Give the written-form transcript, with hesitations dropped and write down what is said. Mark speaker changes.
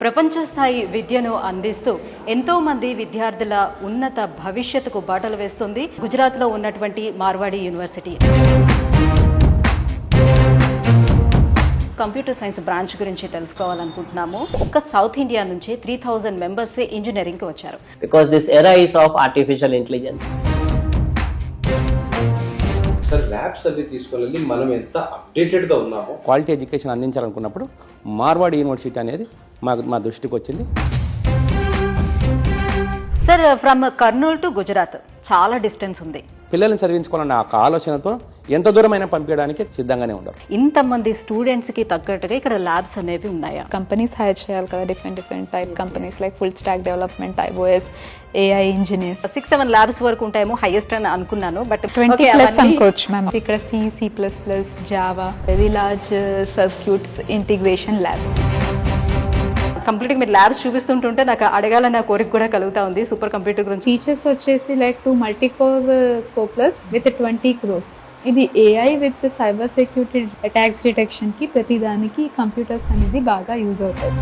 Speaker 1: ప్రపంచ స్థాయి విద్యను అందిస్తూ ఎంతో మంది విద్యార్థుల ఉన్నత భవిష్యత్తుకు బాటలు వేస్తుంది గుజరాత్లో ఉన్నటువంటి Marwadi university. Computer science branch గురించి తెలుసుకోవాలనుకుంటున్నాము. ఒక్క సౌత్ ఇండియా నుంచి 3000 మెంబర్స్ ఇంజనీరింగ్కి వచ్చారు.
Speaker 2: Because this era is of artificial intelligence.
Speaker 3: Sir labs అవి తీసుకెళ్ళి మనం ఎంత అప్డేటెడ్గా ఉన్నామో
Speaker 4: క్వాలిటీ ఎడ్యుకేషన్ అందించాలనుకున్నప్పుడు మార్వాడి యూనివర్సిటీ అనేది మా దృష్టికి వచ్చింది.
Speaker 1: Sir from Kurnool to Gujarat చాలా డిస్టెన్స్ ఉంది.
Speaker 4: పిల్లల్ని చదివించుకోవాలన్న ఒక ఆలోచనతో ఎంత దూరమైనా పంపించడానికి సిద్ధంగానే ఉన్నారు.
Speaker 1: ఇంతమంది స్టూడెంట్స్కి తగ్గట్టుగా ఇక్కడ ల్యాబ్స్ అనేవి ఉన్నాయా?
Speaker 5: కంపెనీస్ హైర్ చేయాలి కదా, different type companies like full stack development, iOS, AI engineers.
Speaker 1: 6-7 labs వరకు ఉంటాయేమో హైయెస్ట్ అని అనుకున్నాను, బట్
Speaker 5: 20+ అనుకోవచ్చు మ్యామ్. ఇక్కడ C++, Java, very large circuits integration lab.
Speaker 1: కంప్లీట్గా మీరు ల్యాబ్స్ చూపిస్తుంటుంటే నాకు అడగాలన్న కోరిక కూడా కలుగుతా ఉంది సూపర్ కంప్యూటర్ గురించి.
Speaker 5: ఫీచర్స్ వచ్చేసి లైక్ 2 మల్టీ-కోర్ కోప్లస్ విత్ 20 crores. ఇది AI with cyber security attacks detection కి ప్రతి దానికి కంప్యూటర్స్ అనేది బాగా యూజ్ అవుతాయి.